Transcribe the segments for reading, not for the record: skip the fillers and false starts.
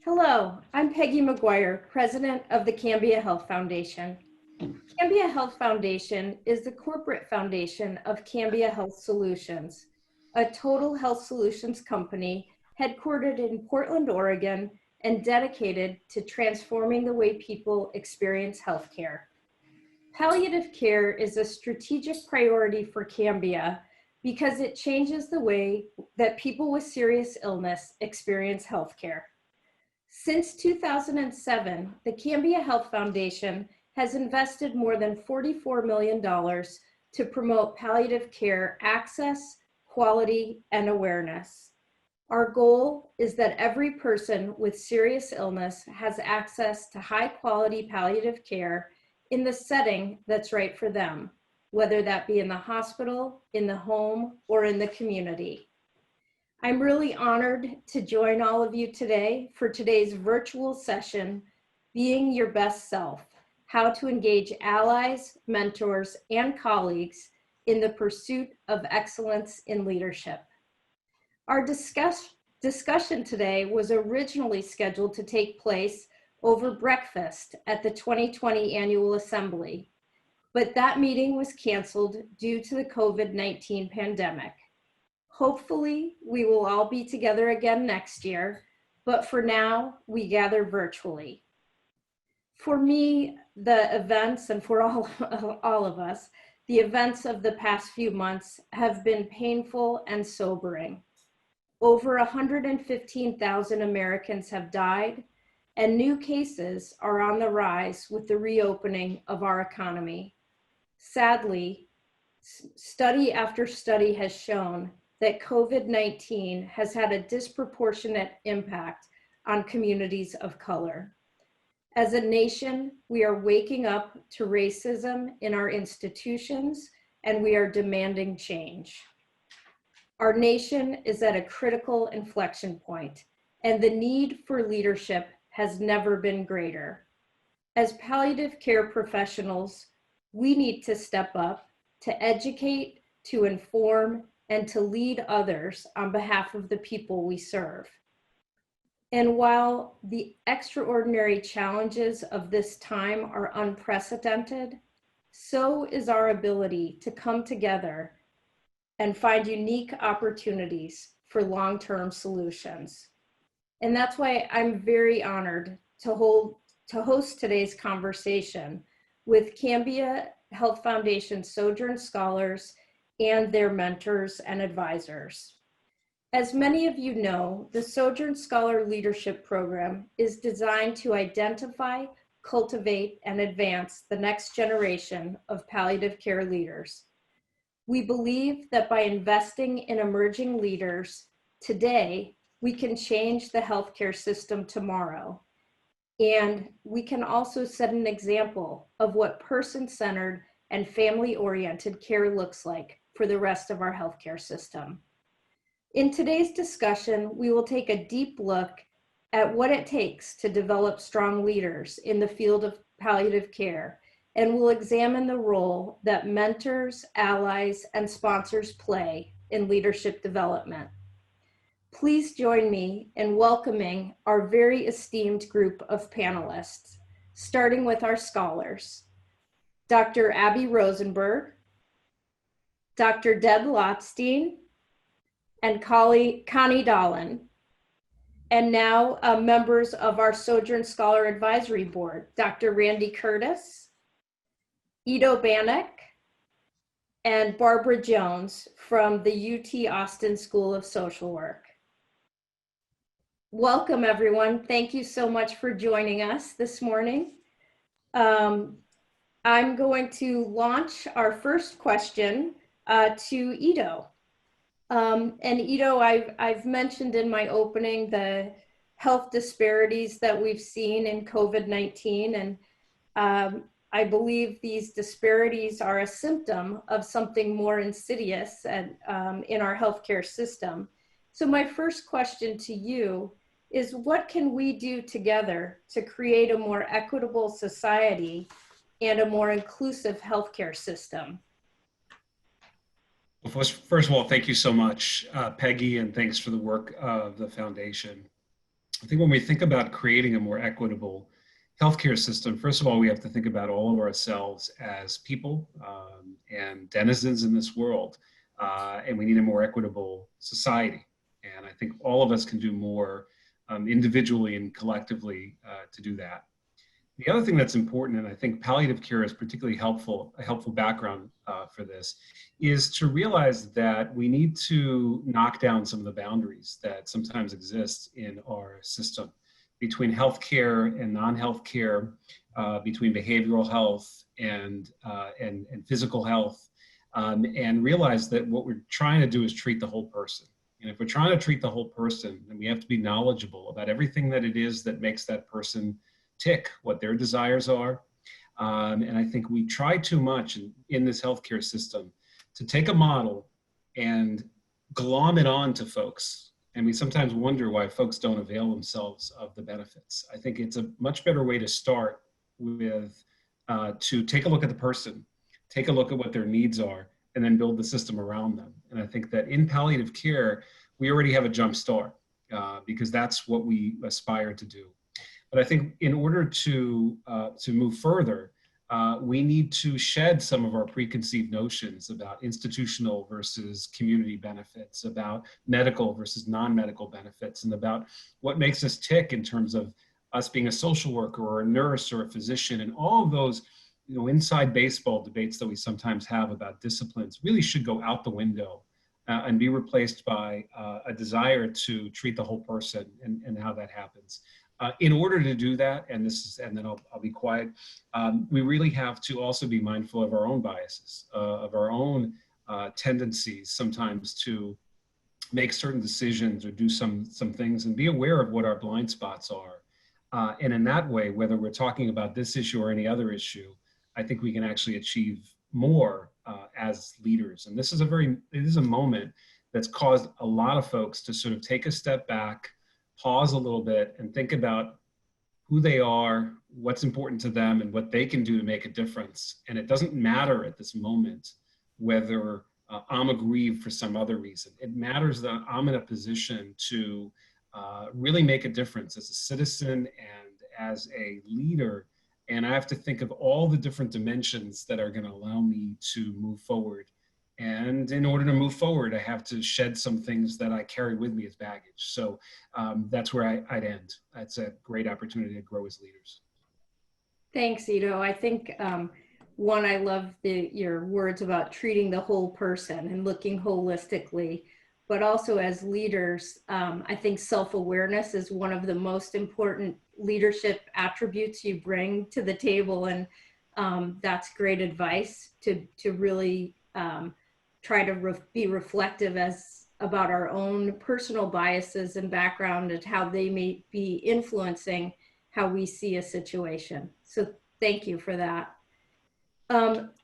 Hello, I'm Peggy Maguire, President of the Cambia Health Foundation. Cambia Health Foundation is the corporate foundation of Cambia Health Solutions, a total health solutions company headquartered in Portland, Oregon, and dedicated to transforming the way people experience healthcare. Palliative care is a strategic priority for Cambia because it changes the way that people with serious illness experience healthcare. Since 2007, the Cambia Health Foundation has invested more than $44 million to promote palliative care access, quality, and awareness. Our goal is that every person with serious illness has access to high-quality palliative care in the setting that's right for them, whether that be in the hospital, in the home, or in the community. I'm really honored to join all of you today for today's virtual session, Being Your Best Self, How to Engage Allies, Mentors, and Colleagues in the Pursuit of Excellence in Leadership. Our discussion today was originally scheduled to take place over breakfast at the 2020 Annual Assembly, but that meeting was canceled due to the COVID-19 pandemic. Hopefully, we will all be together again next year, but for now, we gather virtually. For me, the events, and for all of us, the events of the past few months have been painful and sobering. Over 115,000 Americans have died, and new cases are on the rise with the reopening of our economy. Sadly, study after study has shown that COVID-19 has had a disproportionate impact on communities of color. As a nation, we are waking up to racism in our institutions, and we are demanding change. Our nation is at a critical inflection point, and the need for leadership has never been greater. As palliative care professionals, we need to step up to educate, to inform, and to lead others on behalf of the people we serve. And while the extraordinary challenges of this time are unprecedented, so is our ability to come together and find unique opportunities for long-term solutions. And that's why I'm very honored to host today's conversation with Cambia Health Foundation Sojourn Scholars and their mentors and advisors. As many of you know, the Sojourn Scholar Leadership Program is designed to identify, cultivate, and advance the next generation of palliative care leaders. We believe that by investing in emerging leaders today, we can change the healthcare system tomorrow. And we can also set an example of what person-centered and family-oriented care looks like for the rest of our healthcare system. In today's discussion, we will take a deep look at what it takes to develop strong leaders in the field of palliative care, and we'll examine the role that mentors, allies, and sponsors play in leadership development. Please join me in welcoming our very esteemed group of panelists, starting with our scholars. Dr. Abby Rosenberg, Dr. Deb Lotstein, and Connie Dahlin, and now members of our Sojourn Scholar Advisory Board, Dr. Randy Curtis, Ido Banach, and Barbara Jones from the UT Austin School of Social Work. Welcome, everyone. Thank you so much for joining us this morning. I'm going to launch our first question to Ido. And Ido, I've mentioned in my opening the health disparities that we've seen in COVID-19, and I believe these disparities are a symptom of something more insidious and, in our healthcare system. So my first question to you is, what can we do together to create a more equitable society and a more inclusive healthcare system? Well, first of all, thank you so much, Peggy, and thanks for the work of the foundation. I think when we think about creating a more equitable healthcare system, first of all, we have to think about all of ourselves as people and denizens in this world, and we need a more equitable society. And I think all of us can do more individually and collectively to do that. The other thing that's important, and I think palliative care is particularly helpful, a helpful background for this, is to realize that we need to knock down some of the boundaries that sometimes exist in our system between healthcare and non-healthcare, between behavioral health and physical health, and realize that what we're trying to do is treat the whole person. And if we're trying to treat the whole person, then we have to be knowledgeable about everything that it is that makes that person tick, what their desires are. And I think we try too much in this healthcare system to take a model and glom it on to folks. And we sometimes wonder why folks don't avail themselves of the benefits. I think it's a much better way to start with, to take a look at the person, take a look at what their needs are, and then build the system around them. And I think that in palliative care, we already have a jump start because that's what we aspire to do. But I think in order to move further, we need to shed some of our preconceived notions about institutional versus community benefits, about medical versus non-medical benefits, and about what makes us tick in terms of us being a social worker or a nurse or a physician. And all of those, inside baseball debates that we sometimes have about disciplines really should go out the window and be replaced by a desire to treat the whole person and how that happens. In order to do that, and then I'll be quiet, we really have to also be mindful of our own biases, of our own tendencies sometimes to make certain decisions or do some things, and be aware of what our blind spots are. And in that way, whether we're talking about this issue or any other issue, I think we can actually achieve more as leaders. And this is it is a moment that's caused a lot of folks to sort of take a step back, pause a little bit, and think about who they are, what's important to them, and what they can do to make a difference. And it doesn't matter at this moment whether I'm aggrieved for some other reason. It matters that I'm in a position to really make a difference as a citizen and as a leader. And I have to think of all the different dimensions that are going to allow me to move forward. And in order to move forward, I have to shed some things that I carry with me as baggage. So that's where I'd end. That's a great opportunity to grow as leaders. Thanks, Ido. I think one, I love your words about treating the whole person and looking holistically, but also as leaders, I think self-awareness is one of the most important leadership attributes you bring to the table. And that's great advice to really try to be reflective about our own personal biases and background and how they may be influencing how we see a situation. So thank you for that.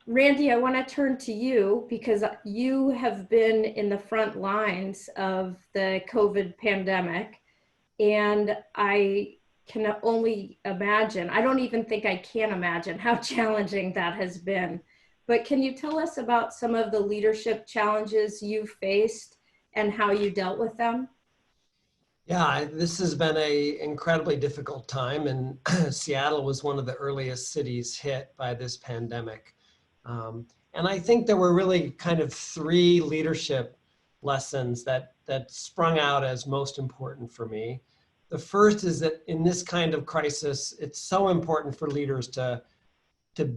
Randy, I want to turn to you because you have been in the front lines of the COVID pandemic, and I can only imagine, I don't even think I can imagine how challenging that has been. But can you tell us about some of the leadership challenges you faced and how you dealt with them? Yeah, this has been an incredibly difficult time, and Seattle was one of the earliest cities hit by this pandemic. And I think there were really kind of three leadership lessons that sprung out as most important for me. The first is that in this kind of crisis, it's so important for leaders to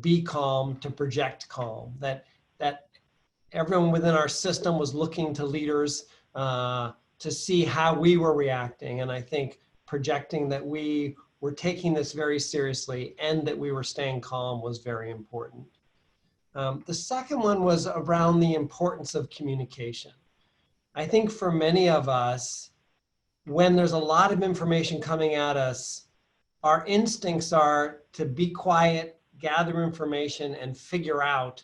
be calm, to project calm, that everyone within our system was looking to leaders to see how we were reacting. And I think projecting that we were taking this very seriously and that we were staying calm was very important. The second one was around the importance of communication. I think for many of us, when there's a lot of information coming at us, our instincts are to be quiet, gather information, and figure out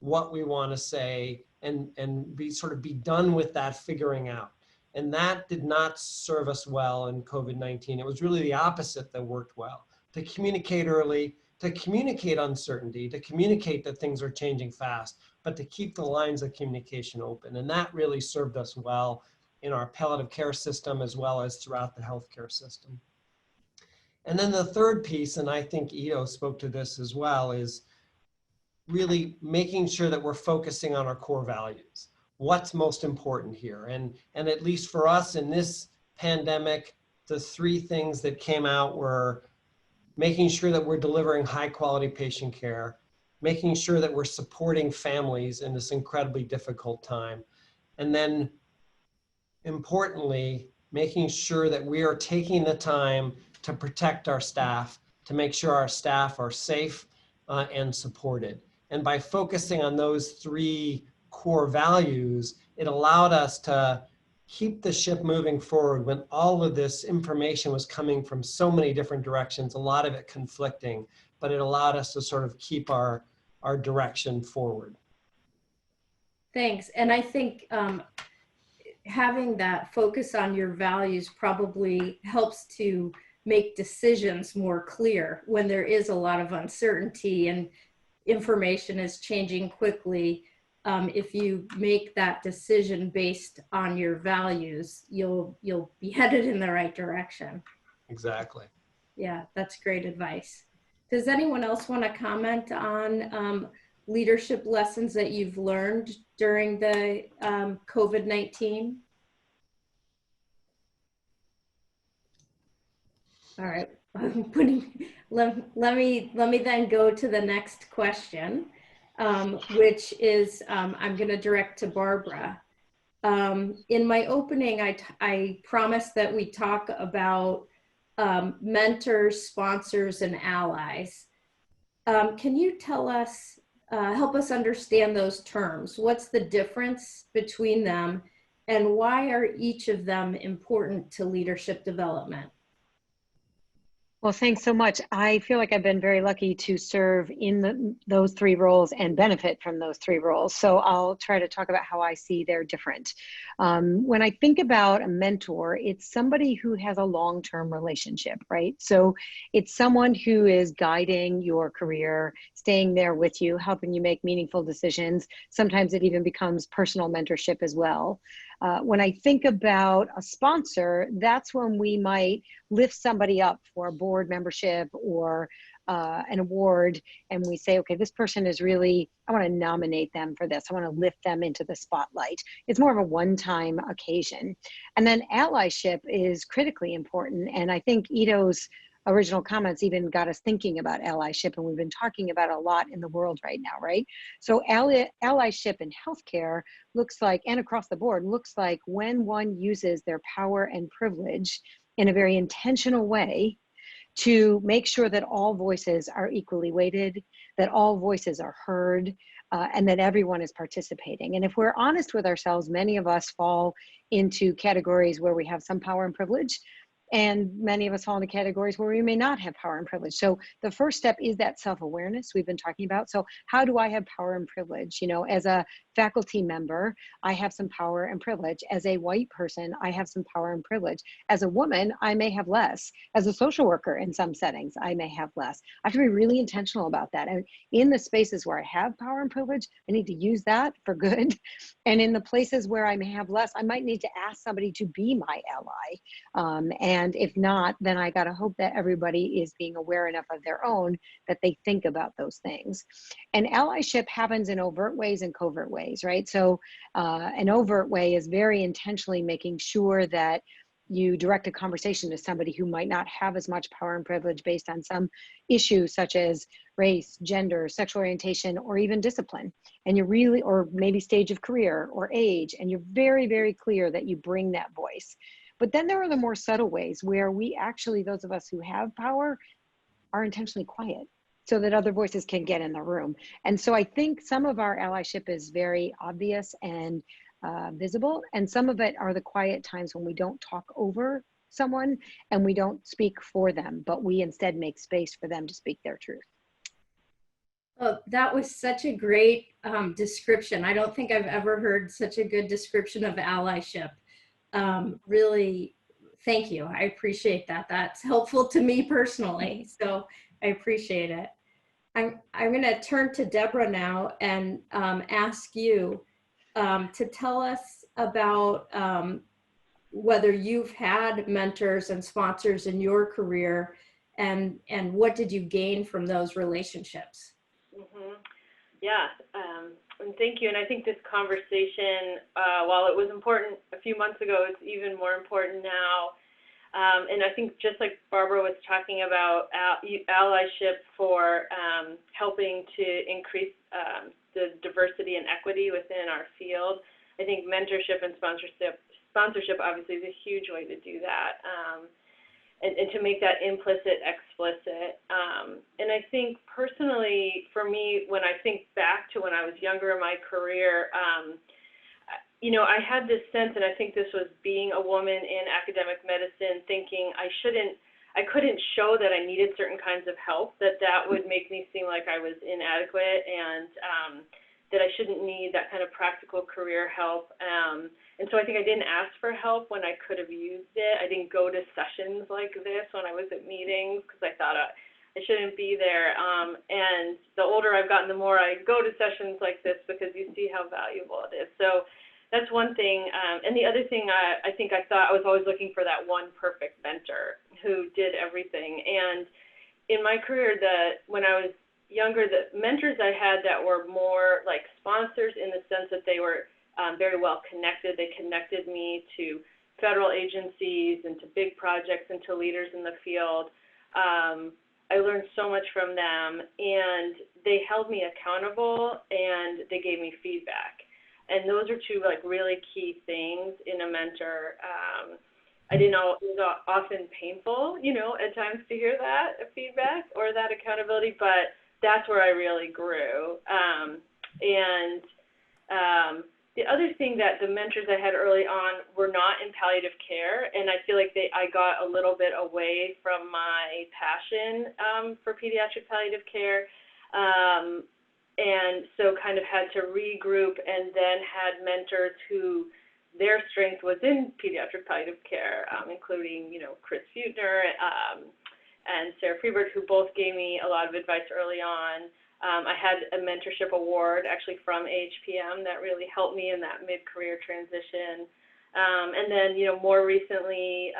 what we want to say and be done with that figuring out. And that did not serve us well in COVID-19. It was really the opposite that worked well. To communicate early, to communicate uncertainty, to communicate that things are changing fast, but to keep the lines of communication open. And that really served us well in our palliative care system as well as throughout the healthcare system. And then the third piece, and I think Ido spoke to this as well, is really making sure that we're focusing on our core values. What's most important here? And at least for us in this pandemic, the three things that came out were making sure that we're delivering high quality patient care, making sure that we're supporting families in this incredibly difficult time, and then importantly, making sure that we are taking the time to protect our staff, to make sure our staff are safe and supported. And by focusing on those three core values, it allowed us to keep the ship moving forward when all of this information was coming from so many different directions, a lot of it conflicting, but it allowed us to sort of keep our direction forward. Thanks. And I think having that focus on your values probably helps to make decisions more clear when there is a lot of uncertainty and information is changing quickly. If you make that decision based on your values, you'll be headed in the right direction. Exactly. Yeah, that's great advice. Does anyone else want to comment on leadership lessons that you've learned during the COVID-19? All right, let me then go to the next question, which is I'm going to direct to Barbara. In my opening, I promised that we talk about mentors, sponsors, and allies. Can you tell us, help us understand those terms? What's the difference between them, and why are each of them important to leadership development? Well, thanks so much. I feel like I've been very lucky to serve in those three roles and benefit from those three roles. So I'll try to talk about how I see they're different. When I think about a mentor, it's somebody who has a long-term relationship, right? So it's someone who is guiding your career, staying there with you, helping you make meaningful decisions. Sometimes it even becomes personal mentorship as well. When I think about a sponsor, that's when we might lift somebody up for a board membership or an award, and we say, okay, this person is really, I want to nominate them for this. I want to lift them into the spotlight. It's more of a one-time occasion. And then allyship is critically important. And I think Ido's original comments even got us thinking about allyship, and we've been talking about it a lot in the world right now, right? So allyship in healthcare looks like, and across the board, looks like when one uses their power and privilege in a very intentional way to make sure that all voices are equally weighted, that all voices are heard, and that everyone is participating. And if we're honest with ourselves, many of us fall into categories where we have some power and privilege, and many of us fall into categories where we may not have power and privilege. So the first step is that self-awareness we've been talking about. So how do I have power and privilege? You know, as a faculty member, I have some power and privilege. As a white person, I have some power and privilege. As a woman, I may have less. As a social worker in some settings, I may have less. I have to be really intentional about that. And in the spaces where I have power and privilege, I need to use that for good. And in the places where I may have less, I might need to ask somebody to be my ally. And if not, then I gotta hope that everybody is being aware enough of their own that they think about those things. And allyship happens in overt ways and covert ways, right? So an overt way is very intentionally making sure that you direct a conversation to somebody who might not have as much power and privilege based on some issue such as race, gender, sexual orientation, or even discipline. And you're really, or maybe stage of career or age, and you're very, very clear that you bring that voice. But then there are the more subtle ways where we actually, those of us who have power, are intentionally quiet so that other voices can get in the room. And so I think some of our allyship is very obvious and visible, and some of it are the quiet times when we don't talk over someone and we don't speak for them, but we instead make space for them to speak their truth. Oh, that was such a great description. I don't think I've ever heard such a good description of allyship. Really, thank you. I appreciate that. That's helpful to me personally, so I appreciate it. I'm going to turn to Debra now and ask you to tell us about whether you've had mentors and sponsors in your career, and what did you gain from those relationships? Yeah, and thank you. And I think this conversation, while it was important a few months ago, it's even more important now. And I think just like Barbara was talking about allyship for helping to increase the diversity and equity within our field, I think mentorship and sponsorship obviously is a huge way to do that, and to make that implicit explicit. And I think personally, for me, when I think back to when I was younger in my career, you know, I had this sense, and I think this was being a woman in academic medicine, thinking I couldn't show that I needed certain kinds of help, that would make me seem like I was inadequate, and that I shouldn't need that kind of practical career help. And so I think I didn't ask for help when I could have used it. I didn't go to sessions like this when I was at meetings because I thought I shouldn't be there. And the older I've gotten, the more I go to sessions like this because you see how valuable it is. So that's one thing. And the other thing, I think I thought I was always looking for that one perfect mentor who did everything. And in my career, when I was younger, the mentors I had that were more like sponsors in the sense that they were very well connected. They connected me to federal agencies and to big projects and to leaders in the field. I learned so much from them, and they held me accountable, and they gave me feedback. And those are two like really key things in a mentor. I didn't know, it was often painful, you know, at times to hear that feedback or that accountability, but that's where I really grew. The other thing that the mentors I had early on were not in palliative care, and I feel like I got a little bit away from my passion for pediatric palliative care. And so kind of had to regroup, and then had mentors who their strength was in pediatric palliative care, including, you know, Chris Feutner and Sarah Freeberg, who both gave me a lot of advice early on. I had a mentorship award actually from ACHPN that really helped me in that mid-career transition. And then, you know, more recently,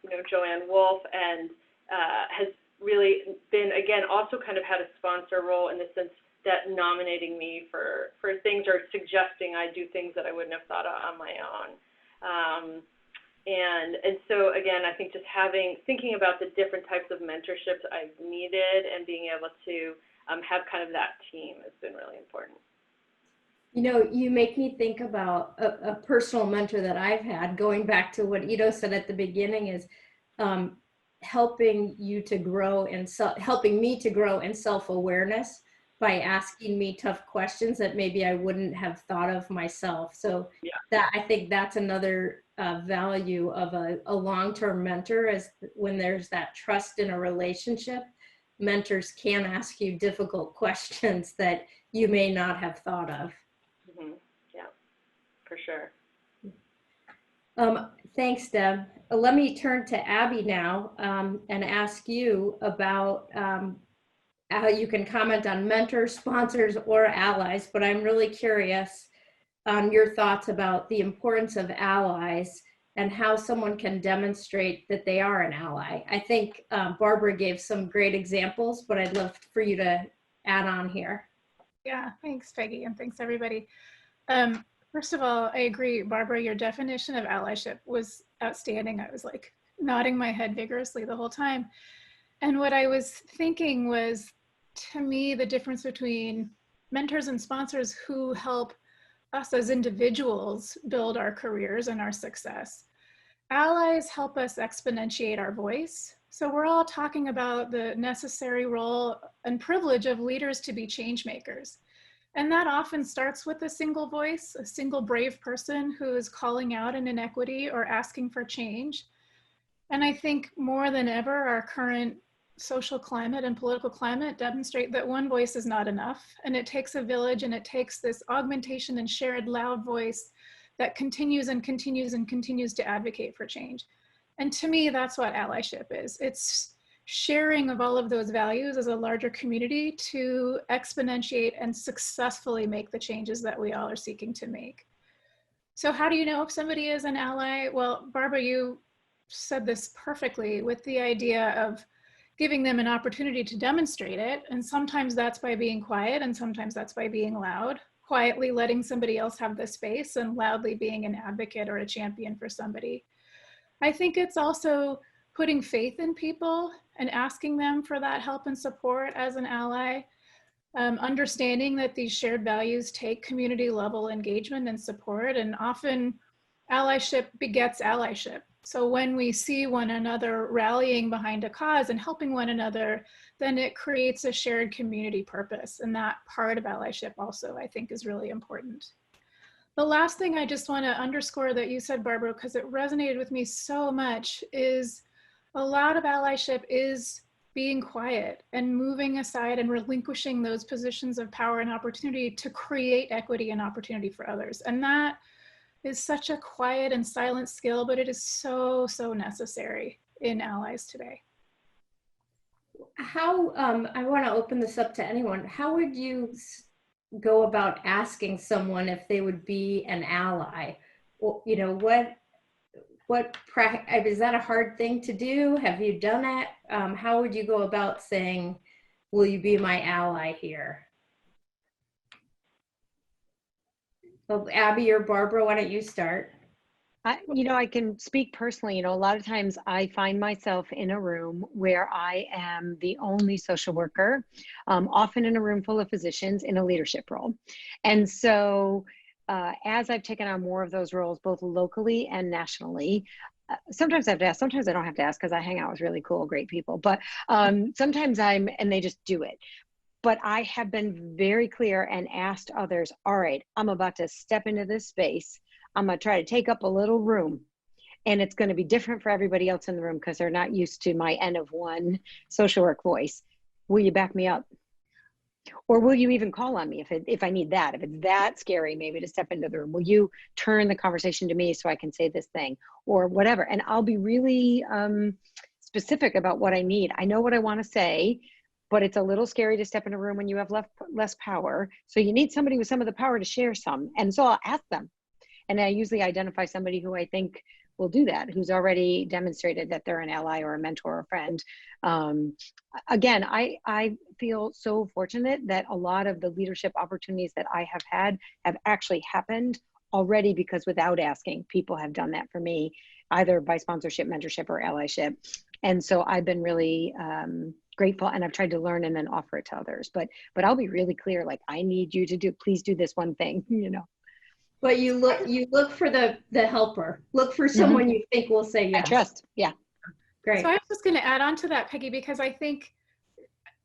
you know, Joanne Wolf and has really been, again, also kind of had a sponsor role in the sense that nominating me for things or suggesting I do things that I wouldn't have thought of on my own. And so again, I think just thinking about the different types of mentorships I've needed and being able to have kind of that team has been really important. You know, you make me think about a personal mentor that I've had, going back to what Ido said at the beginning, is helping you to grow and helping me to grow in self-awareness by asking me tough questions that maybe I wouldn't have thought of myself. So yeah, that, I think that's another value of a long-term mentor, is when there's that trust in a relationship, mentors can ask you difficult questions that you may not have thought of. Mm-hmm. Yeah, for sure. Thanks, Deb. Let me turn to Abby now and ask you about how you can comment on mentors, sponsors, or allies, but I'm really curious on your thoughts about the importance of allies and how someone can demonstrate that they are an ally. I think Barbara gave some great examples, but I'd love for you to add on here. Yeah, thanks, Peggy, and thanks, everybody. First of all, I agree, Barbara, your definition of allyship was outstanding. I was like nodding my head vigorously the whole time. And what I was thinking was, to me, the difference between mentors and sponsors who help us as individuals build our careers and our success. Allies help us exponentiate our voice. So we're all talking about the necessary role and privilege of leaders to be change makers. And that often starts with a single voice, a single brave person who is calling out an inequity or asking for change. And I think more than ever, our current social climate and political climate demonstrate that one voice is not enough. And it takes a village, and it takes this augmentation and shared loud voice that continues and continues and continues to advocate for change. And to me, that's what allyship is. It's sharing of all of those values as a larger community to exponentiate and successfully make the changes that we all are seeking to make. So how do you know if somebody is an ally? Well, Barbara, you said this perfectly with the idea of giving them an opportunity to demonstrate it. And sometimes that's by being quiet, and sometimes that's by being loud, quietly letting somebody else have the space, and loudly being an advocate or a champion for somebody. I think it's also putting faith in people and asking them for that help and support as an ally. Understanding that these shared values take community level engagement and support, and often allyship begets allyship. So when we see one another rallying behind a cause and helping one another, then it creates a shared community purpose. And that part of allyship also, I think, is really important. The last thing I just want to underscore that you said, Barbara, because it resonated with me so much, is a lot of allyship is being quiet and moving aside and relinquishing those positions of power and opportunity to create equity and opportunity for others. And that is such a quiet and silent skill, but it is so, so necessary in allies today. How, I want to open this up to anyone. How would you go about asking someone if they would be an ally? Well, you know, is that a hard thing to do? Have you done it? How would you go about saying, will you be my ally here? Well, Abby or Barbara, why don't you start? I can speak personally. A lot of times I find myself in a room where I am the only social worker, often in a room full of physicians in a leadership role. And so as I've taken on more of those roles, both locally and nationally, sometimes I have to ask, sometimes I don't have to ask because I hang out with really cool, great people, but sometimes and they just do it. But I have been very clear and asked others, all right, I'm about to step into this space. I'm going to try to take up a little room, and it's going to be different for everybody else in the room because they're not used to my N of one social work voice. Will you back me up? Or will you even call on me if I need that? If it's that scary, maybe to step into the room, will you turn the conversation to me so I can say this thing or whatever? And I'll be really specific about what I need. I know what I want to say, but it's a little scary to step in a room when you have less power. So you need somebody with some of the power to share some. And so I'll ask them. And I usually identify somebody who I think will do that, who's already demonstrated that they're an ally or a mentor or a friend. Again, I feel so fortunate that a lot of the leadership opportunities that I have had have actually happened already because without asking, people have done that for me, either by sponsorship, mentorship, or allyship. And so I've been really grateful, and I've tried to learn and then offer it to others. But I'll be really clear, like, I need you to please do this one thing, But you look for the helper. Look for someone you think will say yes. I trust, yeah. Great. So I was just going to add on to that, Peggy, because I think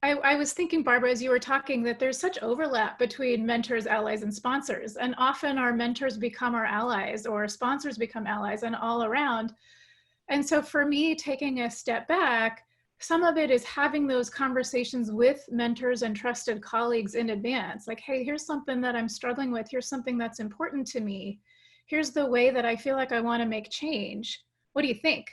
I was thinking, Barbara, as you were talking, that there's such overlap between mentors, allies, and sponsors. And often our mentors become our allies, or sponsors become allies, and all around. And so for me, taking a step back, some of it is having those conversations with mentors and trusted colleagues in advance. Like, hey, here's something that I'm struggling with. Here's something that's important to me. Here's the way that I feel like I want to make change. What do you think?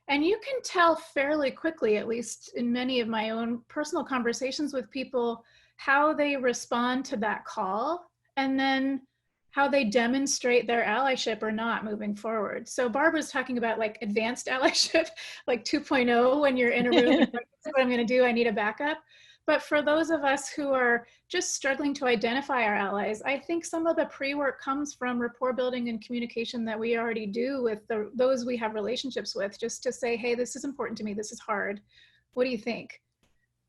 And you can tell fairly quickly, at least in many of my own personal conversations with people, how they respond to that call, and then how they demonstrate their allyship or not moving forward. So Barbara's talking about like advanced allyship, like 2.0, when you're in a room, like, this is what I'm going to do, I need a backup. But for those of us who are just struggling to identify our allies, I think some of the pre-work comes from rapport building and communication that we already do with those we have relationships with, just to say, hey, this is important to me, this is hard. What do you think?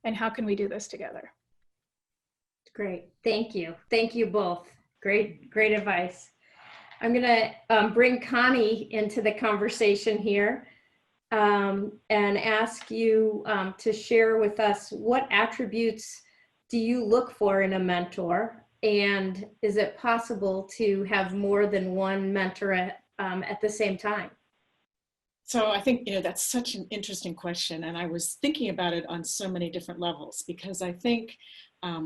And how can we do this together? Great, thank you. Thank you both. Great advice. I'm gonna bring Connie into the conversation here and ask you to share with us what attributes do you look for in a mentor, and is it possible to have more than one mentor at the same time? So I think, that's such an interesting question. And I was thinking about it on so many different levels, because I think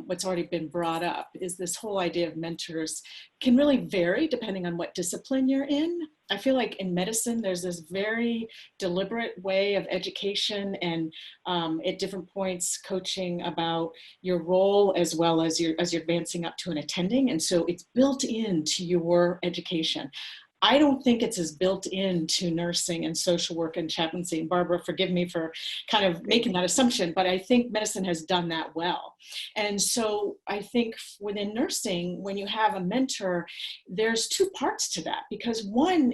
what's already been brought up is this whole idea of mentors can really vary depending on what discipline you're in. I feel like in medicine, there's this very deliberate way of education and at different points coaching about your role as well as you're advancing up to an attending. And so it's built into your education. I don't think it's as built into nursing and social work and chaplaincy. And Barbara, forgive me for kind of making that assumption, but I think medicine has done that well. And so I think within nursing, when you have a mentor, there's two parts to that, because one,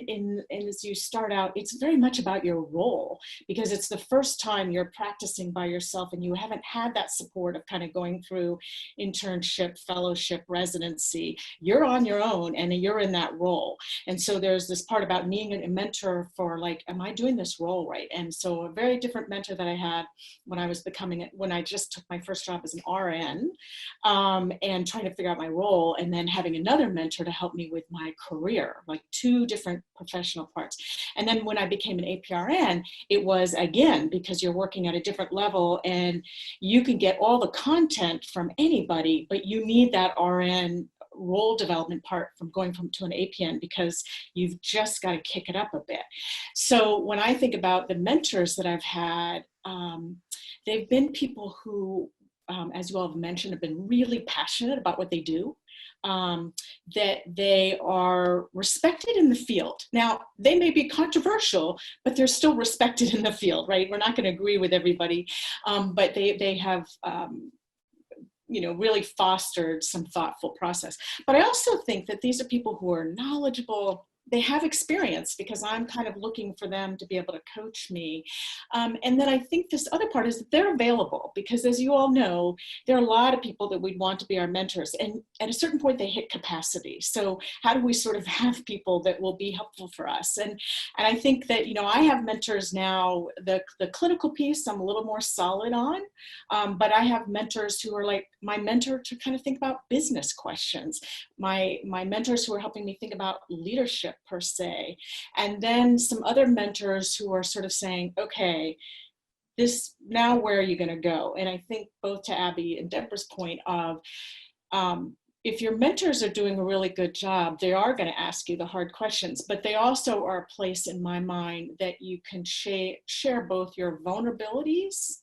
as you start out, it's very much about your role, because it's the first time you're practicing by yourself and you haven't had that support of kind of going through internship, fellowship, residency. You're on your own and you're in that role. And so there's this part about needing a mentor for like, am I doing this role right? And so a very different mentor that I had when I just took my first job as an RN, and trying to figure out my role, and then having another mentor to help me with my career, like two different professional parts. And then when I became an APRN, it was again, because you're working at a different level and you can get all the content from anybody, but you need that RN role development part from going to an APN, because you've just got to kick it up a bit. So when I think about the mentors that I've had, they've been people who, as you all have mentioned, have been really passionate about what they do, that they are respected in the field. Now, they may be controversial, but they're still respected in the field, right? We're not going to agree with everybody, but they have really fostered some thoughtful process. But I also think that these are people who are knowledgeable. They have experience, because I'm kind of looking for them to be able to coach me. And then I think this other part is that they're available, because as you all know, there are a lot of people that we'd want to be our mentors. And at a certain point, they hit capacity. So how do we sort of have people that will be helpful for us? And I think that, I have mentors now, the clinical piece I'm a little more solid on, but I have mentors who are like my mentor to kind of think about business questions, my mentors who are helping me think about leadership per se, and then some other mentors who are sort of saying, okay, now where are you going to go? And I think both to Abby and Debra's point of, if your mentors are doing a really good job, they are going to ask you the hard questions, but they also are a place in my mind that you can share both your vulnerabilities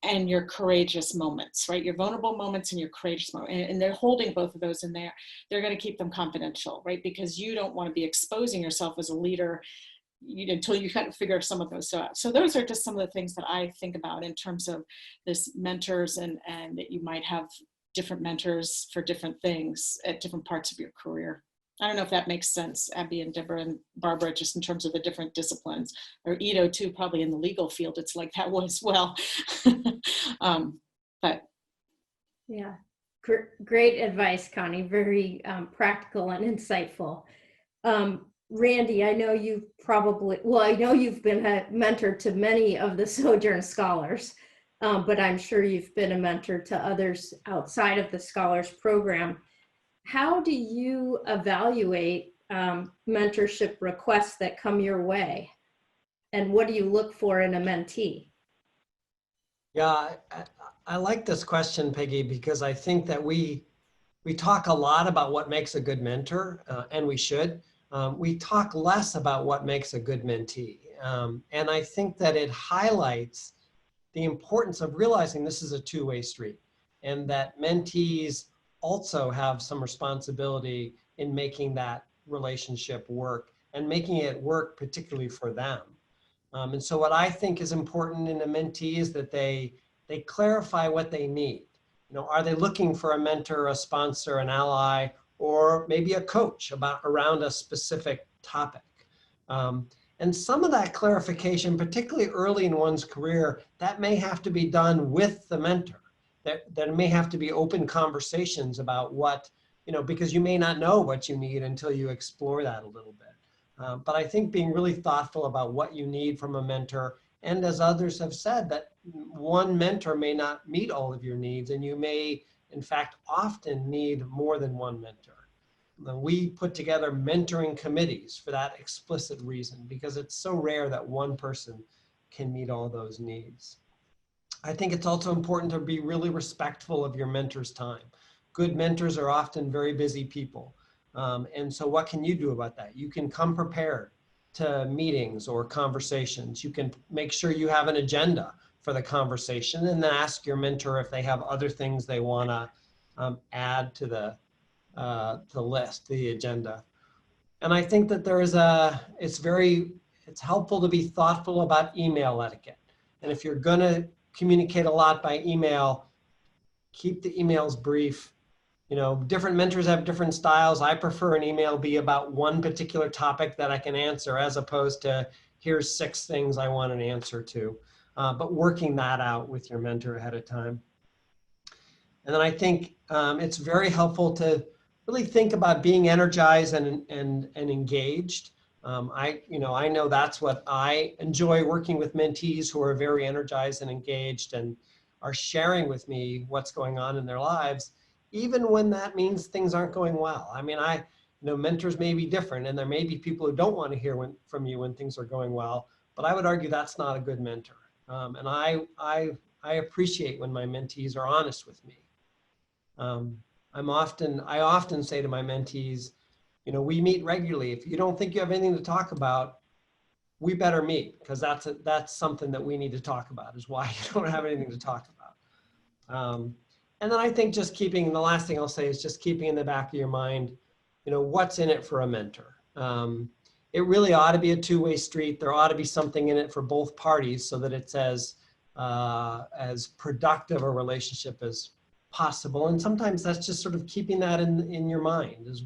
and your courageous moments, right? Your vulnerable moments and your courageous moments. And they're holding both of those in there. They're going to keep them confidential, right? Because you don't want to be exposing yourself as a leader until you kind of figure some of those out. So those are just some of the things that I think about in terms of this mentors, and that you might have different mentors for different things at different parts of your career. I don't know if that makes sense, Abby and Debra and Barbara, just in terms of the different disciplines, or Ido too, probably in the legal field, it's like that as well. But yeah, great advice, Connie. Very practical and insightful. Randy, I know you've been a mentor to many of the Sojourn Scholars, but I'm sure you've been a mentor to others outside of the Scholars Program. How do you evaluate mentorship requests that come your way? And what do you look for in a mentee? Yeah, I like this question, Peggy, because I think that we talk a lot about what makes a good mentor, and we should. We talk less about what makes a good mentee. And I think that it highlights the importance of realizing this is a two-way street, and that mentees also have some responsibility in making that relationship work, and making it work particularly for them. And so what I think is important in a mentee is that they clarify what they need. Are they looking for a mentor, a sponsor, an ally, or maybe a coach around a specific topic? And some of that clarification, particularly early in one's career, that may have to be done with the mentor. There may have to be open conversations about what, because you may not know what you need until you explore that a little bit. But I think being really thoughtful about what you need from a mentor, and as others have said, that one mentor may not meet all of your needs, and you may, in fact, often need more than one mentor. We put together mentoring committees for that explicit reason, because it's so rare that one person can meet all those needs. I think it's also important to be really respectful of your mentor's time. Good mentors are often very busy people. And so what can you do about that? You can come prepared to meetings or conversations. You can make sure you have an agenda for the conversation, and then ask your mentor if they have other things they want to add to the list, the agenda. And I think that it's helpful to be thoughtful about email etiquette. And if you're gonna communicate a lot by email, keep the emails brief. You know, different mentors have different styles. I prefer an email be about one particular topic that I can answer, as opposed to here's 6 things I want an answer to. But working that out with your mentor ahead of time. And then I think it's very helpful to really think about being energized and engaged. I know that's what I enjoy, working with mentees who are very energized and engaged and are sharing with me what's going on in their lives, even when that means things aren't going well. I mean, mentors may be different, and there may be people who don't want to hear from you when things are going well, but I would argue that's not a good mentor. And I appreciate when my mentees are honest with me. I often say to my mentees, we meet regularly. If you don't think you have anything to talk about, we better meet, because that's something that we need to talk about, is why you don't have anything to talk about. And then I think the last thing I'll say is just keeping in the back of your mind, what's in it for a mentor. It really ought to be a two-way street. There ought to be something in it for both parties, so that it's as productive a relationship as possible. And sometimes that's just sort of keeping that in your mind, is,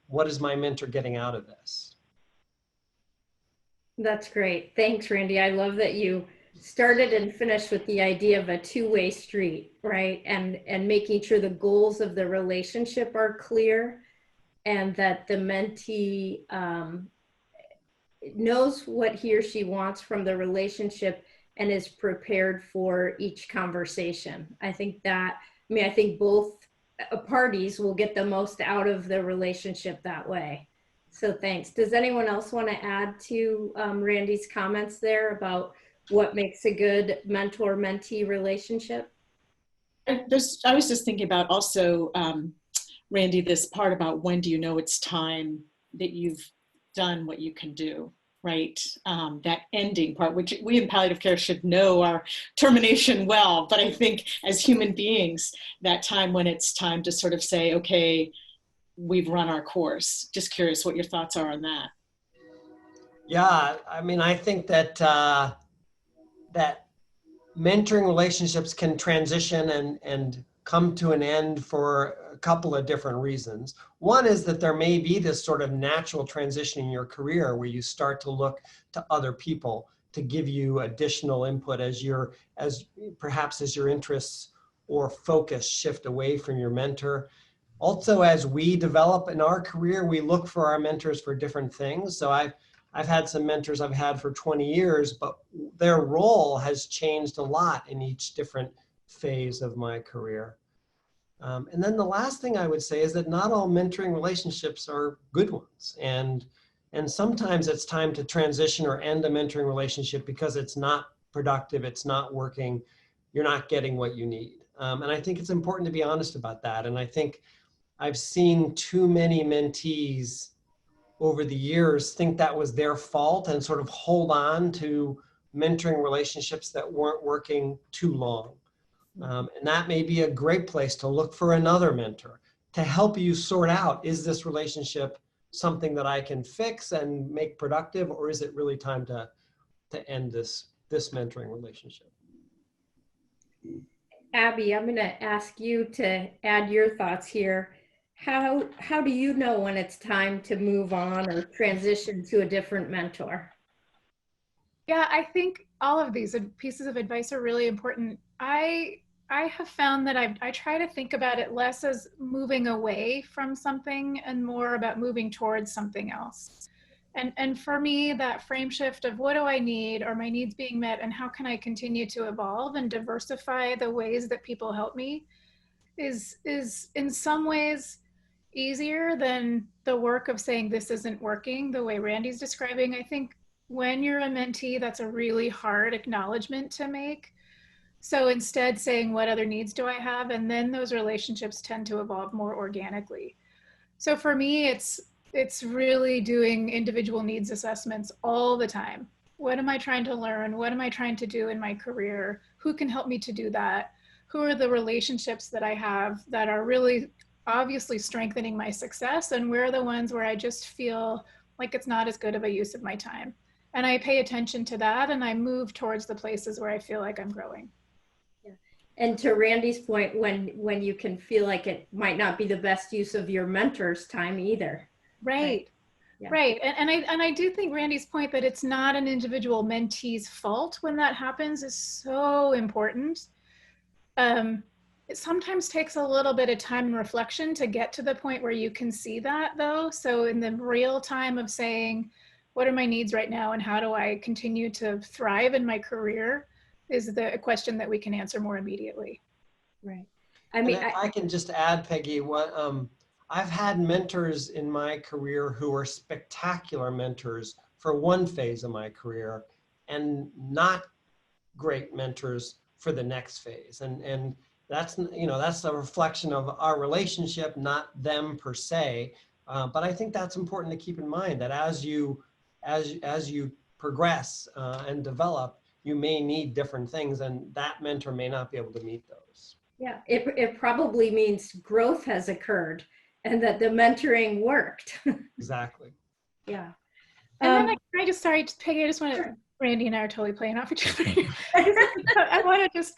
what is my mentor getting out of this? That's great. Thanks, Randy. I love that you started and finished with the idea of a two-way street, right? And making sure the goals of the relationship are clear, and that the mentee knows what he or she wants from the relationship and is prepared for each conversation. I think both parties will get the most out of the relationship that way. So thanks. Does anyone else want to add to Randy's comments there about what makes a good mentor-mentee relationship? I was just thinking about also, Randy, this part about when do you know it's time that you've done what you can do, right? That ending part, which we in palliative care should know our termination well, but I think as human beings, that time when it's time to sort of say, okay, we've run our course. Just curious what your thoughts are on that. Yeah, I mean, I think that that mentoring relationships can transition and come to an end for a couple of different reasons. One is that there may be this sort of natural transition in your career where you start to look to other people to give you additional input as your interests or focus shift away from your mentor. Also, as we develop in our career, we look for our mentors for different things. So I've had some mentors I've had for 20 years, but their role has changed a lot in each different phase of my career. And then the last thing I would say is that not all mentoring relationships are good ones. And sometimes it's time to transition or end a mentoring relationship because it's not productive, it's not working, you're not getting what you need. And I think it's important to be honest about that. And I think I've seen too many mentees over the years think that was their fault and sort of hold on to mentoring relationships that weren't working too long. And that may be a great place to look for another mentor to help you sort out, is this relationship something that I can fix and make productive, or is it really time to end this mentoring relationship? Abby, I'm going to ask you to add your thoughts here. How do you know when it's time to move on or transition to a different mentor? Yeah, I think all of these pieces of advice are really important. I have found that I try to think about it less as moving away from something and more about moving towards something else. And for me, that frame shift of what do I need? Are my needs being met? And how can I continue to evolve and diversify the ways that people help me is in some ways easier than the work of saying this isn't working the way Randy's describing. I think when you're a mentee, that's a really hard acknowledgement to make. So instead saying, what other needs do I have? And then those relationships tend to evolve more organically. So for me, it's really doing individual needs assessments all the time. What am I trying to learn? What am I trying to do in my career? Who can help me to do that? Who are the relationships that I have that are really obviously strengthening my success, and where are the ones where I just feel like it's not as good of a use of my time. And I pay attention to that, and I move towards the places where I feel like I'm growing. Yeah. And to Randy's point, when you can feel like it might not be the best use of your mentor's time either. Right. Yeah. Right. And I do think Randy's point that it's not an individual mentee's fault when that happens is so important. It sometimes takes a little bit of time and reflection to get to the point where you can see that, though. So in the real time of saying, what are my needs right now and how do I continue to thrive in my career is the question that we can answer more immediately. Right. I mean, if I can just add, Peggy, what I've had mentors in my career who were spectacular mentors for one phase of my career and not great mentors for the next phase. And that's, you know, that's a reflection of our relationship, not them per se. But I think that's important to keep in mind, that as you progress and develop, you may need different things, and that mentor may not be able to meet those. yeah, it probably means growth has occurred and that the mentoring worked. Exactly. Yeah. And then I just, sorry, Peggy, I just want to, Sure. Randy and I are totally playing off each other. I want to just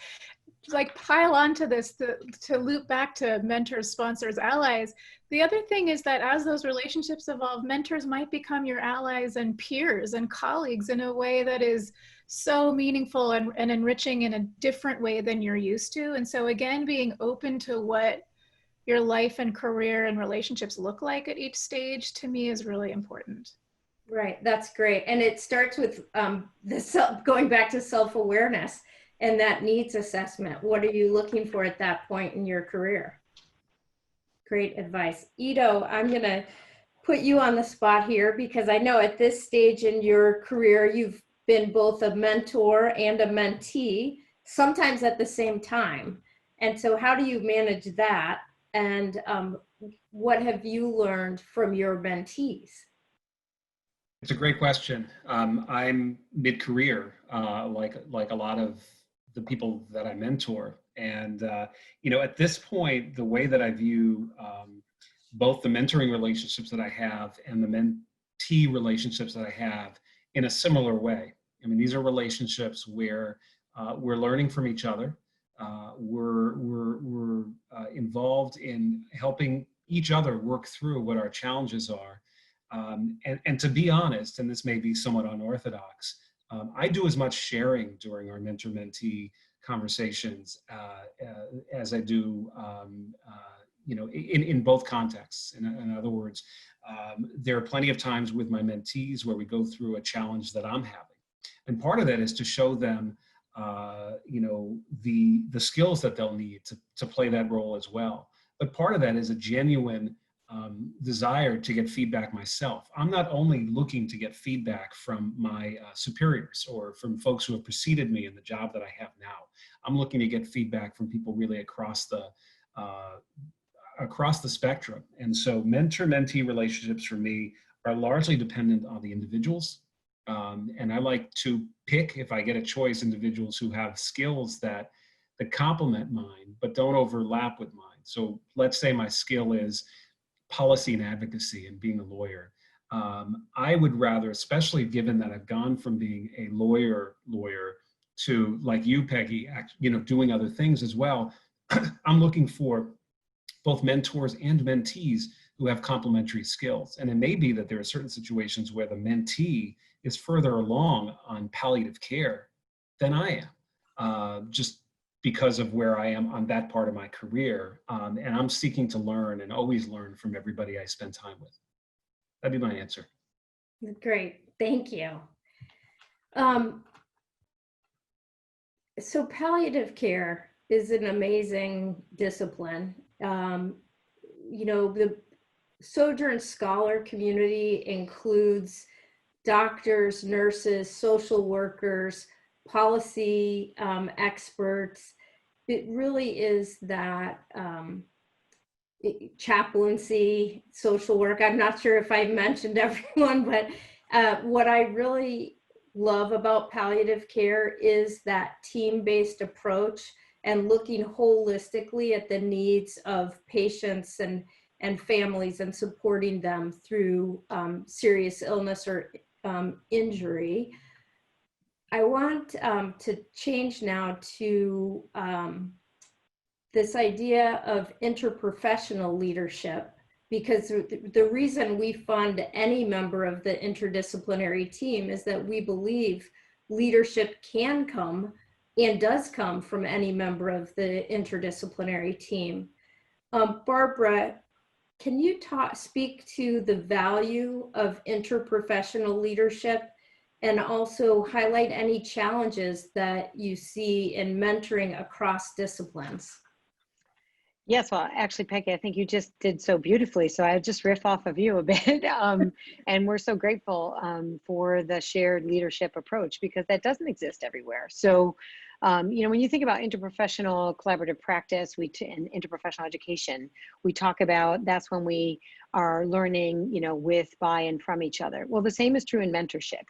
like pile onto this to loop back to mentors, sponsors, allies. The other thing is that as those relationships evolve, mentors might become your allies and peers and colleagues in a way that is so meaningful and enriching in a different way than you're used to. And so again, being open to what your life and career and relationships look like at each stage, to me, is really important. Right, that's great. And it starts with going back to self-awareness and that needs assessment. What are you looking for at that point in your career? Great advice. Ido, I'm gonna put you on the spot here because I know at this stage in your career, you've been both a mentor and a mentee, sometimes at the same time. And so how do you manage that? And what have you learned from your mentees? It's a great question. I'm mid-career, like a lot of the people that I mentor. And, you know, at this point, the way that I view both the mentoring relationships that I have and the mentee relationships that I have in a similar way. I mean, these are relationships where we're learning from each other. We're involved in helping each other work through what our challenges are. And to be honest, and this may be somewhat unorthodox, I do as much sharing during our mentor-mentee conversations as I do, you know, in both contexts. In other words, there are plenty of times with my mentees where we go through a challenge that I'm having. And part of that is to show them, you know, the skills that they'll need to play that role as well. But part of that is a genuine desire to get feedback myself. I'm not only looking to get feedback from my superiors or from folks who have preceded me in the job that I have now. I'm looking to get feedback from people really across the spectrum. And so mentor-mentee relationships for me are largely dependent on the individuals. And I like to pick, if I get a choice, individuals who have skills that complement mine, but don't overlap with mine. So let's say my skill is policy and advocacy and being a lawyer. I would rather, especially given that I've gone from being a lawyer to, like you, Peggy, you know, doing other things as well. I'm looking for both mentors and mentees who have complementary skills. And it may be that there are certain situations where the mentee is further along on palliative care than I am, just because of where I am on that part of my career. And I'm seeking to learn and always learn from everybody I spend time with. That'd be my answer. Great, thank you. So palliative care is an amazing discipline. You know, the Sojourn Scholar community includes doctors, nurses, social workers, policy experts. It really is that chaplaincy, social work. I'm not sure if I mentioned everyone, but what I really love about palliative care is that team-based approach and looking holistically at the needs of patients and families and supporting them through serious illness or injury. I want to change now to this idea of interprofessional leadership, because the reason we fund any member of the interdisciplinary team is that we believe leadership can come and does come from any member of the interdisciplinary team. Barbara, can you speak to the value of interprofessional leadership and also highlight any challenges that you see in mentoring across disciplines? Yes, well, actually, Peggy, I think you just did so beautifully. So I'll just riff off of you a bit. And we're so grateful for the shared leadership approach, because that doesn't exist everywhere. So, you know, when you think about interprofessional collaborative practice and interprofessional education, we talk about that's when we are learning, you know, with, by, and from each other. Well, the same is true in mentorship.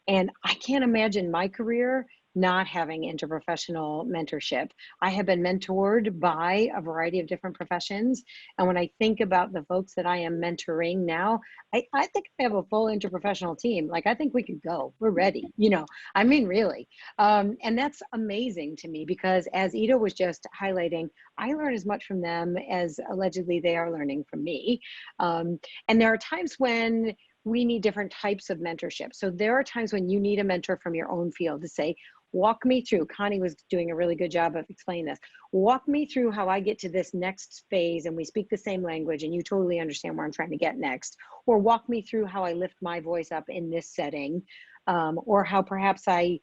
And I can't imagine my career not having interprofessional mentorship. I have been mentored by a variety of different professions. And when I think about the folks that I am mentoring now, I think I have a full interprofessional team. Like, I think we could go, we're ready, you know, I mean, really. And that's amazing to me, because as Ida was just highlighting, I learn as much from them as allegedly they are learning from me. And there are times when we need different types of mentorship. So there are times when you need a mentor from your own field to say, walk me through. Connie was doing a really good job of explaining this. Walk me through how I get to this next phase and we speak the same language and you totally understand where I'm trying to get next. Or walk me through how I lift my voice up in this setting, or how perhaps I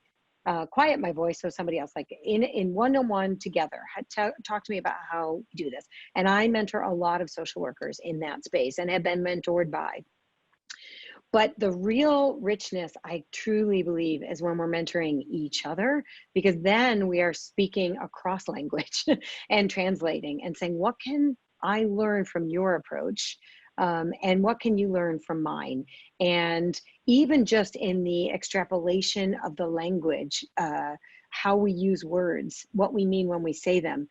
quiet my voice so somebody else, like in one-on-one together, talk to me about how we do this. And I mentor a lot of social workers in that space and have been mentored by. But the real richness, I truly believe, is when we're mentoring each other, because then we are speaking across language and translating and saying, what can I learn from your approach? And what can you learn from mine? And even just in the extrapolation of the language, how we use words, what we mean when we say them,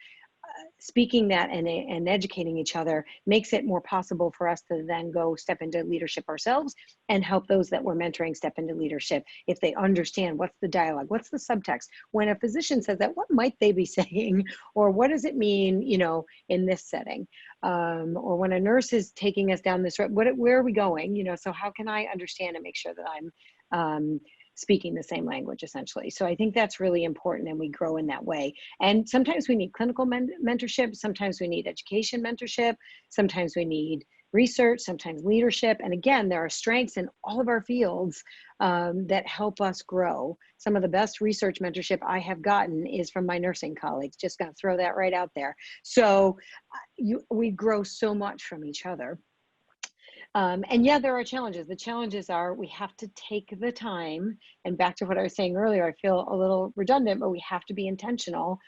speaking that and educating each other makes it more possible for us to then go step into leadership ourselves and help those that we're mentoring step into leadership if they understand what's the dialogue, what's the subtext. When a physician says that, what might they be saying, or what does it mean, you know, in this setting? Or when a nurse is taking us down this road, where are we going? You know, so how can I understand and make sure that I'm speaking the same language, essentially. So I think that's really important, and we grow in that way. And sometimes we need clinical mentorship, sometimes we need education mentorship, sometimes we need research, sometimes leadership. And again, there are strengths in all of our fields that help us grow. Some of the best research mentorship I have gotten is from my nursing colleagues, just gonna throw that right out there. So we grow so much from each other. And yeah, there are challenges. The challenges are we have to take the time, and back to what I was saying earlier, I feel a little redundant, but we have to be intentional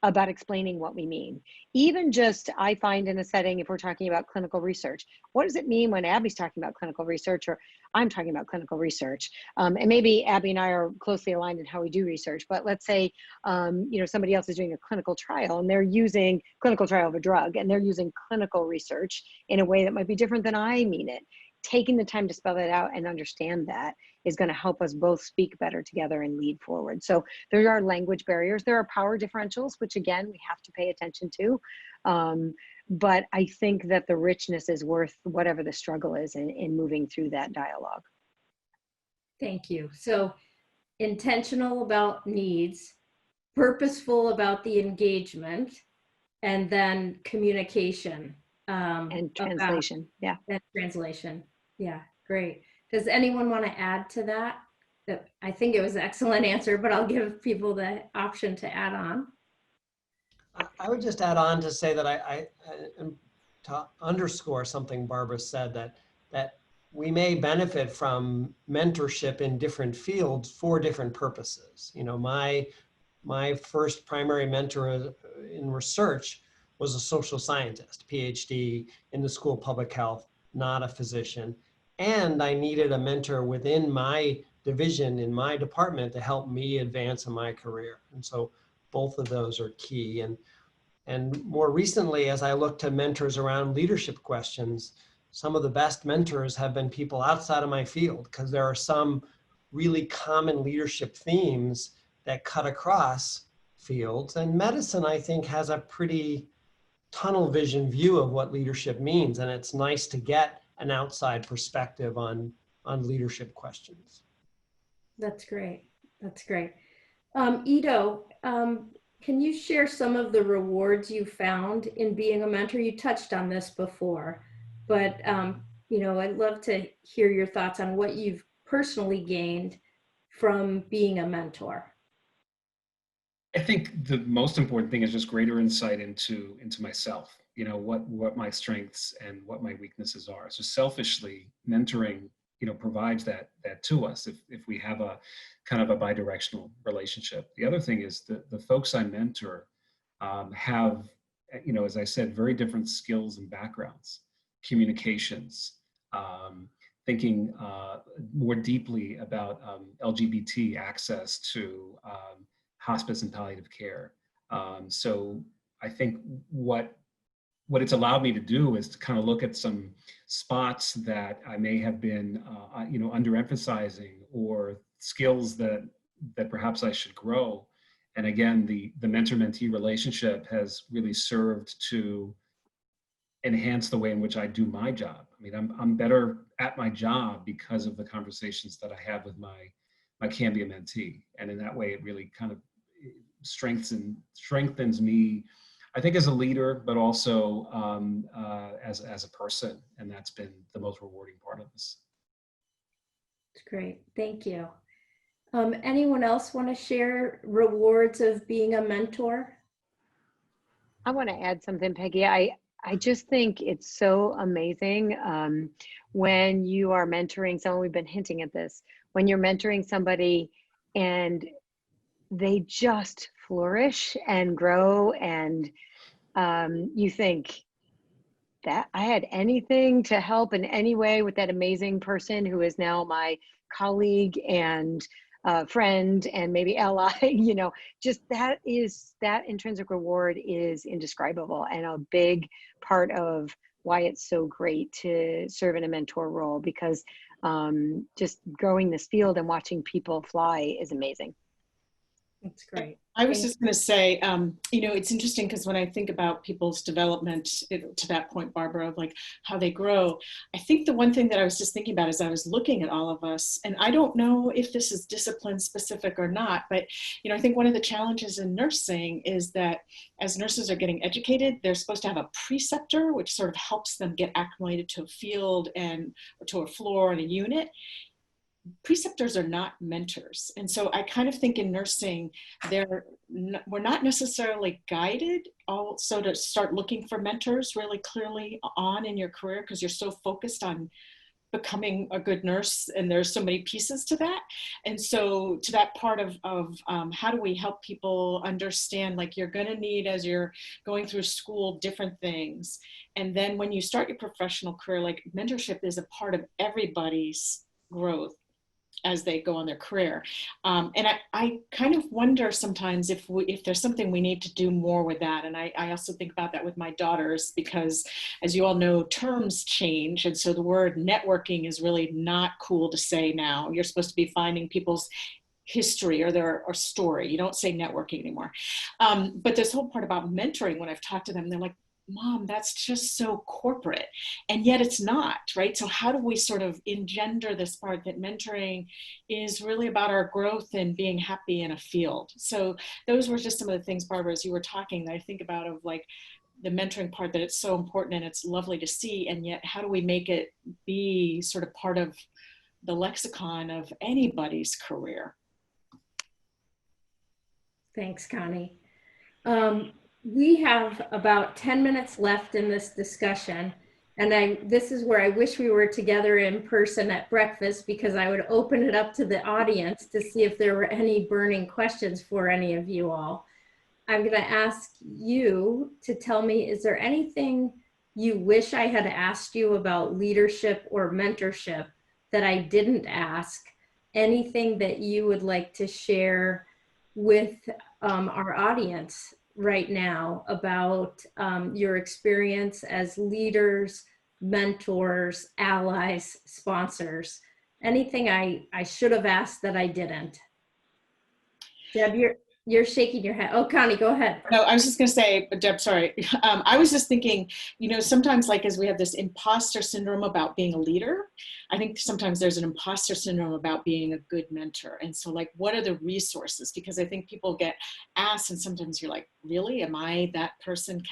about explaining what we mean. Even just, I find in a setting, if we're talking about clinical research, what does it mean when Abby's talking about clinical research or I'm talking about clinical research? And maybe Abby and I are closely aligned in how we do research, but let's say, you know, somebody else is doing a clinical trial and they're using clinical trial of a drug and they're using clinical research in a way that might be different than I mean it. Taking the time to spell that out and understand that is going to help us both speak better together and lead forward. So there are language barriers. There are power differentials, which again, we have to pay attention to. But I think that the richness is worth whatever the struggle is in moving through that dialogue. Thank you. So intentional about needs, purposeful about the engagement, and then communication. And translation, yeah. And translation, yeah, great. Does anyone want to add to that? I think it was an excellent answer, but I'll give people the option to add on. I would just add on to say that to underscore something Barbara said, that we may benefit from mentorship in different fields for different purposes. You know, my first primary mentor in research was a social scientist, PhD in the School of Public Health, not a physician. And I needed a mentor within my division, in my department, to help me advance in my career. And so both of those are key. And more recently, as I look to mentors around leadership questions, some of the best mentors have been people outside of my field, because there are some really common leadership themes that cut across fields. And medicine, I think, has a pretty tunnel vision view of what leadership means. And it's nice to get an outside perspective on leadership questions. That's great. That's great. Ido, can you share some of the rewards you found in being a mentor? You touched on this before, but you know, I'd love to hear your thoughts on what you've personally gained from being a mentor. I think the most important thing is just greater insight into myself, you know, what my strengths and what my weaknesses are. So selfishly, mentoring, you know, provides that to us if we have a kind of a bidirectional relationship. The other thing is the folks I mentor have, you know, as I said, very different skills and backgrounds, communications, thinking more deeply about LGBT access to hospice and palliative care. So I think what it's allowed me to do is to kind of look at some spots that I may have been, you know, underemphasizing, or skills that perhaps I should grow. And again, the mentor-mentee relationship has really served to enhance the way in which I do my job. I mean, I'm better at my job because of the conversations that I have with my Cambia mentee, and in that way, it really kind of strengthens me, I think, as a leader, but also as a person, and that's been the most rewarding part of this. It's great. Thank you. Anyone else want to share rewards of being a mentor? I want to add something, Peggy. I just think it's so amazing when you are mentoring someone. We've been hinting at this. When you're mentoring somebody and they just flourish and grow, and you think that I had anything to help in any way with that amazing person who is now my colleague and friend and maybe ally, you know, just that intrinsic reward is indescribable, and a big part of why it's so great to serve in a mentor role, because just growing this field and watching people fly is amazing. That's great. I was just going to say, you know, it's interesting because when I think about people's development, to that point, Barbara, of like how they grow, I think the one thing that I was just thinking about as I was looking at all of us, and I don't know if this is discipline specific or not, but, you know, I think one of the challenges in nursing is that as nurses are getting educated, they're supposed to have a preceptor, which sort of helps them get acclimated to a field and to a floor and a unit. Preceptors are not mentors. And so I kind of think in nursing, we're not necessarily guided also to start looking for mentors really clearly on in your career, because you're so focused on becoming a good nurse, and there's so many pieces to that. And so to that part of how do we help people understand, like, you're going to need, as you're going through school, different things. And then when you start your professional career, like, mentorship is a part of everybody's growth as they go on their career. And I kind of wonder sometimes if there's something we need to do more with that. And I also think about that with my daughters, because as you all know, terms change. And so the word networking is really not cool to say now. You're supposed to be finding people's history or their story. You don't say networking anymore. But this whole part about mentoring, when I've talked to them, they're like, Mom, that's just so corporate. And yet it's not, right? So how do we sort of engender this part that mentoring is really about our growth and being happy in a field? So those were just some of the things, Barbara, as you were talking, that I think about, of like the mentoring part, that it's so important and it's lovely to see. And yet how do we make it be sort of part of the lexicon of anybody's career? Thanks, Connie. We have about 10 minutes left in this discussion, and this is where I wish we were together in person at breakfast, because I would open it up to the audience to see if there were any burning questions for any of you all. I'm going to ask you to tell me, is there anything you wish I had asked you about leadership or mentorship that I didn't ask? Anything that you would like to share with our audience right now about your experience as leaders, mentors, allies, sponsors. Anything I should have asked that I didn't? Deb, you're shaking your head. Oh, Connie, go ahead. No, I was just going to say, but Deb, sorry. I was just thinking, you know, sometimes like as we have this imposter syndrome about being a leader, I think sometimes there's an imposter syndrome about being a good mentor. And so like, what are the resources? Because I think people get asked and sometimes you're like, really, am I that person?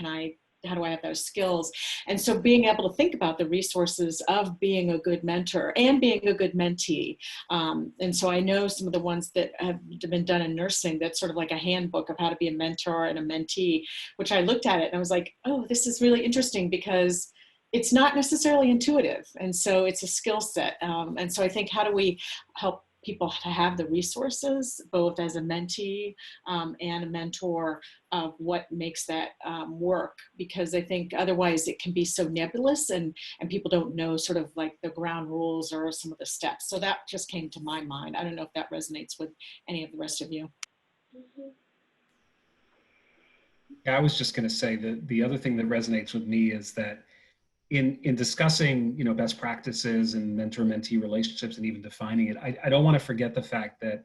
How do I have those skills? And so being able to think about the resources of being a good mentor and being a good mentee. And so I know some of the ones that have been done in nursing, that's sort of like a handbook of how to be a mentor and a mentee, which I looked at it and I was like, oh, this is really interesting because it's not necessarily intuitive. And so it's a skill set. And so I think, how do we help people to have the resources, both as a mentee and a mentor, of what makes that work? Because I think otherwise it can be so nebulous and people don't know sort of like the ground rules or some of the steps. So that just came to my mind. I don't know if that resonates with any of the rest of you. Yeah, I was just going to say that the other thing that resonates with me is that in discussing, you know, best practices and mentor-mentee relationships and even defining it, I don't want to forget the fact that,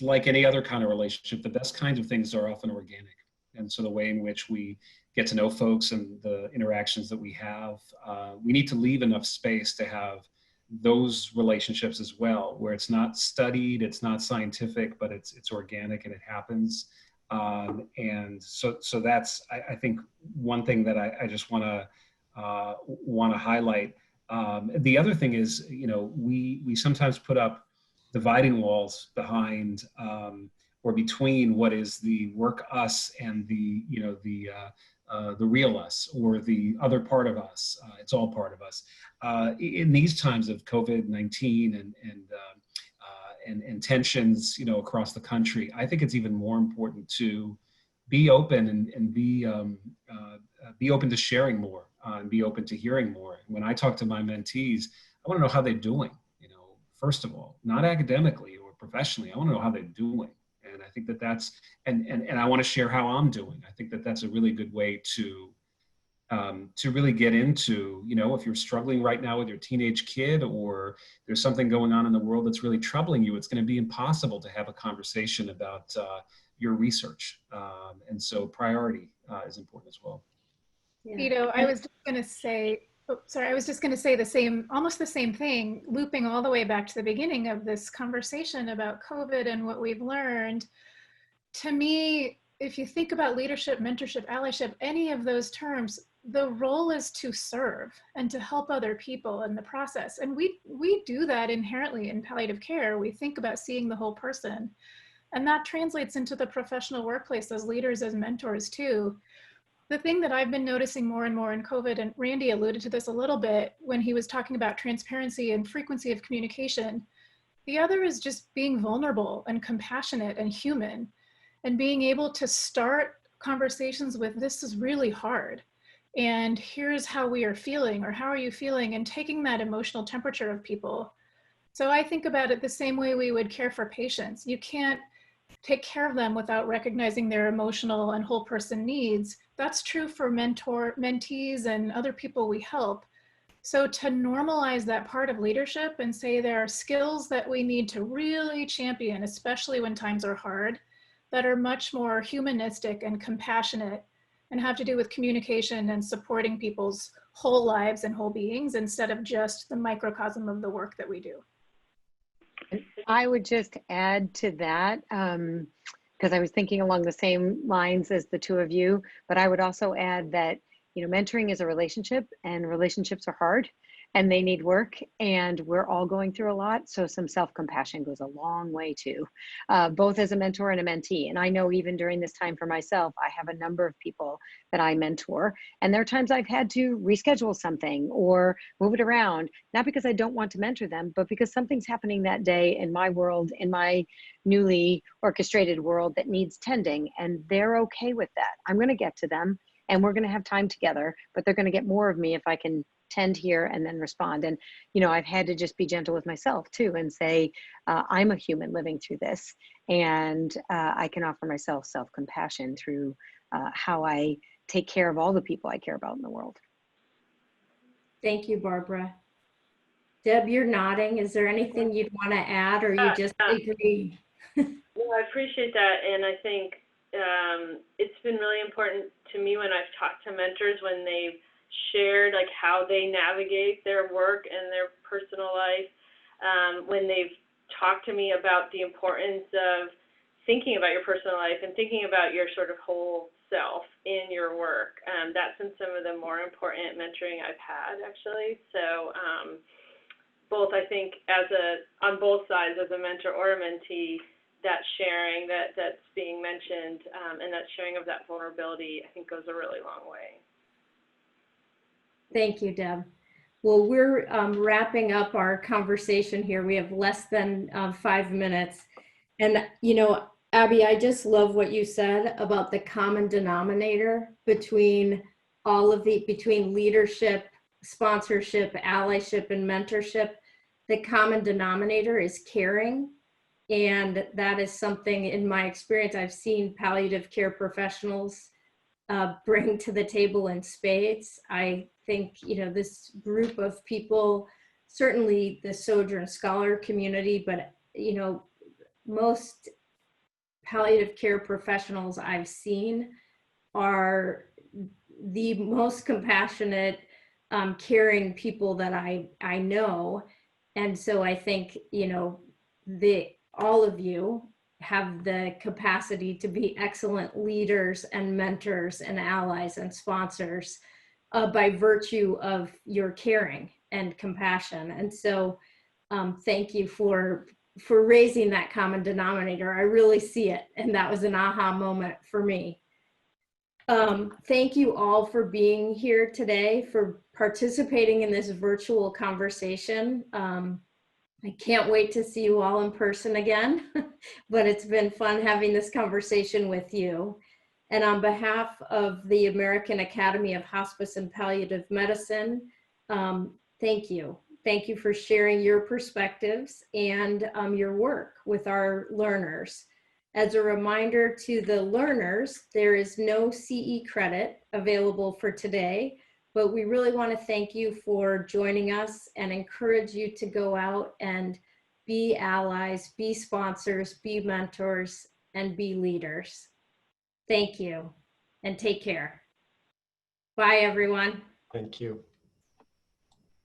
like any other kind of relationship, the best kinds of things are often organic. And so the way in which we get to know folks and the interactions that we have, we need to leave enough space to have those relationships as well, where it's not studied, it's not scientific, but it's organic and it happens. And so that's, I think, one thing that I just want to highlight. The other thing is, you know, we sometimes put up dividing walls behind or between what is the work us and the, you know, the real us or the other part of us. It's all part of us. In these times of COVID-19 and tensions, you know, across the country, I think it's even more important to be open and be open to sharing more and be open to hearing more. When I talk to my mentees, I want to know how they're doing, you know, first of all, not academically or professionally. I want to know how they're doing. And I think that that's, and I want to share how I'm doing. I think that that's a really good way to really get into, you know, if you're struggling right now with your teenage kid or there's something going on in the world that's really troubling you, it's going to be impossible to have a conversation about your research. And so priority is important as well. Yeah. You know, I was just going to say, the same, almost the same thing, looping all the way back to the beginning of this conversation about COVID and what we've learned. To me, if you think about leadership, mentorship, allyship, any of those terms, the role is to serve and to help other people in the process. And we do that inherently in palliative care. We think about seeing the whole person. And that translates into the professional workplace as leaders, as mentors too. The thing that I've been noticing more and more in COVID, and Randy alluded to this a little bit when he was talking about transparency and frequency of communication, the other is just being vulnerable and compassionate and human, and being able to start conversations with, this is really hard, and here's how we are feeling, or how are you feeling, and taking that emotional temperature of people. So I think about it the same way we would care for patients. You can't take care of them without recognizing their emotional and whole person needs. That's true for mentees and other people we help. So to normalize that part of leadership and say there are skills that we need to really champion, especially when times are hard, that are much more humanistic and compassionate and have to do with communication and supporting people's whole lives and whole beings instead of just the microcosm of the work that we do. I would just add to that, because I was thinking along the same lines as the two of you, but I would also add that, you know, mentoring is a relationship, and relationships are hard and they need work, and we're all going through a lot. So some self-compassion goes a long way too, both as a mentor and a mentee. And I know even during this time for myself, I have a number of people that I mentor, and there are times I've had to reschedule something or move it around, not because I don't want to mentor them, but because something's happening that day in my world, in my newly orchestrated world, that needs tending, and they're okay with that. I'm going to get to them. and we're going to have time together, but they're going to get more of me if I can tend here and then respond. And, you know, I've had to just be gentle with myself too and say, I'm a human living through this, and I can offer myself self-compassion through how I take care of all the people I care about in the world. Thank you, Barbara. Deb, you're nodding. Is there anything you'd want to add, or you just agree? Well, I appreciate that, and I think it's been really important to me when I've talked to mentors when they've shared like how they navigate their work and their personal life, when they've talked to me about the importance of thinking about your personal life and thinking about your sort of whole self in your work. That's been some of the more important mentoring I've had, actually. So both, I think, on both sides, as a mentor or a mentee, that sharing that's being mentioned and that sharing of that vulnerability, I think, goes a really long way. Thank you, Deb. Well, we're wrapping up our conversation here. We have less than 5 minutes. And, you know, Abby, I just love what you said about the common denominator between between leadership, sponsorship, allyship, and mentorship. The common denominator is caring. And that is something, in my experience, I've seen palliative care professionals bring to the table in spades. I think, you know, this group of people, certainly the Sojourn Scholar community, but, you know, most palliative care professionals I've seen are the most compassionate, caring people that I know. And so I think, you know, all of you have the capacity to be excellent leaders and mentors and allies and sponsors by virtue of your caring and compassion. And so thank you for raising that common denominator. I really see it. And that was an aha moment for me. Thank you all for being here today, for participating in this virtual conversation. I can't wait to see you all in person again, but it's been fun having this conversation with you. And on behalf of the American Academy of Hospice and Palliative Medicine, thank you. Thank you for sharing your perspectives and your work with our learners. As a reminder to the learners, there is no CE credit available for today, but we really want to thank you for joining us and encourage you to go out and be allies, be sponsors, be mentors, and be leaders. Thank you, and take care. Bye, everyone. Thank you.